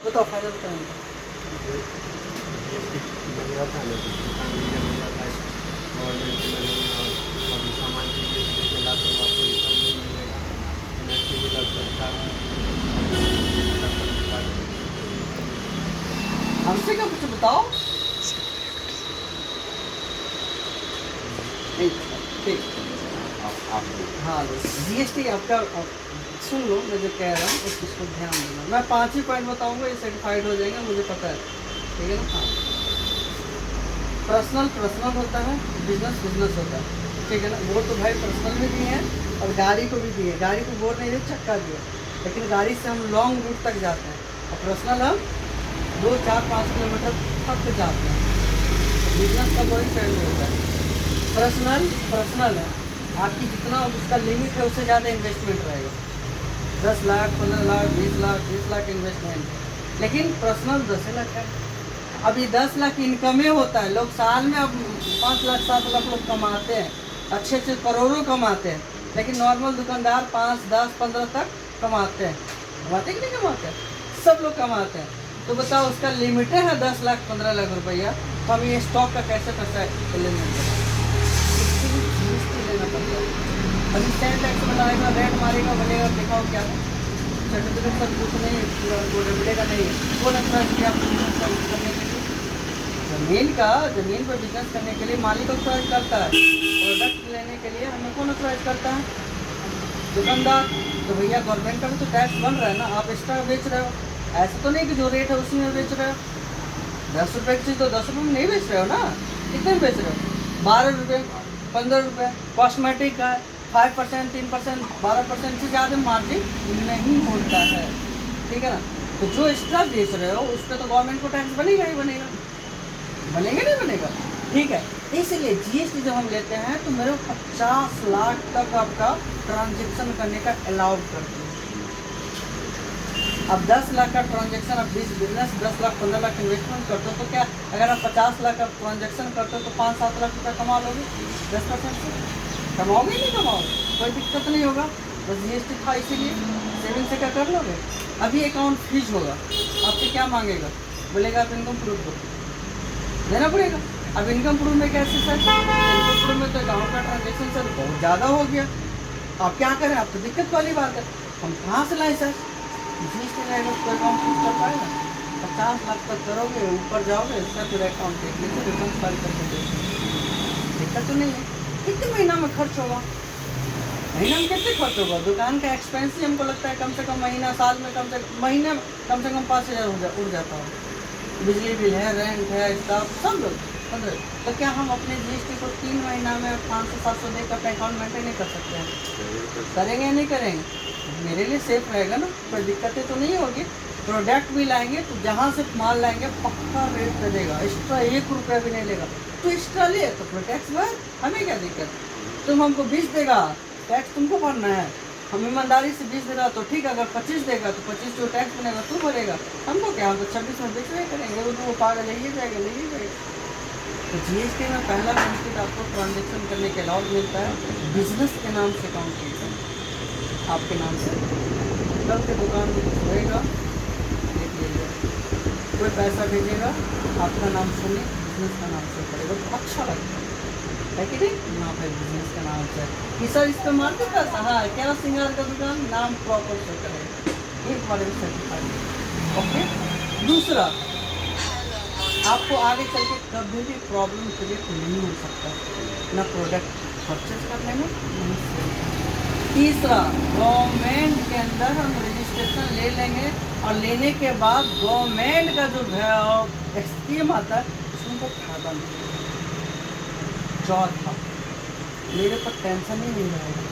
वो तो फायदा बताएंगे। सामान चीज़ें लाते हो आपको रिफंड नहीं मिलेगा, एनएफटी भी लग सकता है। हमसे क्या कुछ बताओ। नहीं ठीक। हाँ जीएसटी आपका सुन लो, मैं जो कह रहा हूँ उस चीज़ को ध्यान देना। मैं 5 ही पॉइंट बताऊंगा, ये सर्टिफाइड हो जाएंगे, मुझे पता है, ठीक है ना। हाँ, पर्सनल पर्सनल होता है, बिजनेस बिजनेस होता है, ठीक है ना। वो तो भाई पर्सनल भी दिए हैं और गाड़ी को भी दिए। गाड़ी को बोर्ड नहीं दिए, चक्का दिए, लेकिन गाड़ी से हम लॉन्ग रूट तक जाते हैं, और पर्सनल हम 2, 4, 5 किलोमीटर तक जाते हैं। बिजनेस का वही पहलू होता है। पर्सनल पर्सनल है, आपकी जितना उसका लिमिट है उससे ज़्यादा इन्वेस्टमेंट रहेगा। 10 लाख 15 लाख 20 लाख 30 लाख इन्वेस्टमेंट है, लेकिन पर्सनल 10 लाख है। अभी 10 लाख इनकम ही होता है। लोग साल में अब 5 लाख 7 लाख लोग कमाते हैं, अच्छे अच्छे करोड़ों कमाते हैं, लेकिन नॉर्मल दुकानदार 5, 10, 15 तक कमाते हैं। कमाते कि नहीं कमाते? सब लोग कमाते हैं। तो बताओ, उसका लिमिट है 10 लाख 15 लाख रुपया, तो हम ये स्टॉक का कैसे पैसा लेना पड़ता है। अभी स्टैंड टैक्स बनाएगा, रेट मारेगा, बनेगा, दिखाओ क्या है सर्टिफिकेट, सब कुछ नहीं वो मिलेगा नहीं। कौन अप्रोच किया बिजनेस करने के लिए? ज़मीन पर बिजनेस करने के लिए मालिक अप्रोच करता है, प्रोडक्ट लेने के लिए हमें कौन अप्रोच करता है? दुकानदार। तो भैया गवर्नमेंट का भी तो टैक्स बन रहा है ना, आप एक्स्ट्रा बेच रहे हो। ऐसा तो नहीं कि जो रेट है उसी में बेच रहे हो। 10 रुपये की चीज़ तो 10 रुपये में नहीं बेच रहे हो ना, कितने में बेच रहे हो? 12 रुपये, 15 रुपये। कॉस्मेटिक का 5%, 3%, 12% से ज़्यादा मार्जिन नहीं होता है, ठीक है ना। तो जो एक्स्ट्रा बेच रहे हो उस पर तो गवर्नमेंट को टैक्स बनेगा ही बनेगा, बनेगा नहीं बनेगा, ठीक है। इसलिए जीएसटी जब हम लेते हैं तो मेरे को 50 लाख तक आपका ट्रांजेक्शन करने का अलाउड करते हैं। अब 10 लाख का ट्रांजेक्शन, अब 20 बिजनेस 10 लाख 15 लाख इन्वेस्टमेंट करते हो, तो क्या अगर आप 50 लाख का ट्रांजेक्शन करते हो तो 5-7 लाख रुपये कमा लोगे 10% से। कमाओगे नहीं कमाओगे, कोई दिक्कत नहीं होगा, बस जीएसटी था इसीलिए सेविंग से क्या कर लोगे। अभी अकाउंट फ्रीज होगा, आपसे क्या मांगेगा, बोलेगा आप इनकम प्रूफ दो, देना पड़ेगा। अब इनकम प्रूफ में कैसे सर? इनकम प्रूफ में तो अकाउंट का ट्रांजेक्शन सर बहुत ज़्यादा हो गया, आप क्या करें? आप तो दिक्कत वाली बात है, हम कहाँ से लाएँ सर? जीएसटी रहेगा तो अकाउंट फ्रीज कर पाएगा? 50 लाख तक करोगे, ऊपर जाओगे सर, फिर अकाउंट देख लीजिए, रिटर्न फाइल करके देखिए, दिक्कत तो नहीं है। कितने महीना में खर्च होगा? महीना में कितने खर्च होगा? दुकान का एक्सपेंस ही हमको लगता है कम से कम महीना, साल में कम से कम महीने में कम से कम 5,000 उड़ जाता है। बिजली बिल है, रेंट है, स्टाफ सब लोग 15। तो क्या हम अपने जीएसटी को 3 महीना में 500-700 दे कर अकाउंट मेंटेन नहीं कर सकते हैं? करेंगे या नहीं करेंगे? मेरे लिए सेफ रहेगा ना, कोई दिक्कतें तो नहीं होगी। प्रोडक्ट भी लाएंगे तो जहाँ से माल लाएंगे पक्का रेट लगेगा, एक्स्ट्रा 1 रुपया भी नहीं लेगा। तो एक्स्ट्रा ले तो फिर टैक्स भर, हमें क्या दिक्कत? तुम हमको 20 देगा, टैक्स तुमको भरना है। हम ईमानदारी से 20 देगा तो ठीक है, अगर 25 देगा तो 25 जो टैक्स बनेगा तू भरेगा, हमको क्या, हम तो 26 में बेच रहे करेंगे, वो पागल ले जाएगा ले जाएगा। तो जीएसटी में पहला बेनिफिट आपको ट्रांजेक्शन करने के अलाउड मिलता है, बिजनेस के नाम से काउंट करता है, आपके नाम से। कल के दुकान में कुछ होएगा देख लीजिए, कोई पैसा भेजेगा आपका नाम सुने, बिजनेस का नाम से करेगा तो अच्छा लगता है कि नहीं? ना भाई बिजनेस का नाम से कि सर इस पर मार्केट पैसा, हाँ क्या सिंगार का दुकान, नाम प्रॉपर से करेगा, एक बार में सर्टिफाइड। ओके। दूसरा, आपको आगे चल के कभी भी प्रॉब्लम क्रिएट नहीं हो सकता, ना प्रोडक्ट परचेज करने में, नहीं सेल करने में। तीसरा, गवर्नमेंट के अंदर हम रजिस्ट्रेशन ले लेंगे और लेने के बाद गवर्नमेंट का जो स्कीम आता है उसमें को फायदा मिलेगा। चौथा, मेरे पर टेंशन ही नहीं रहेगा,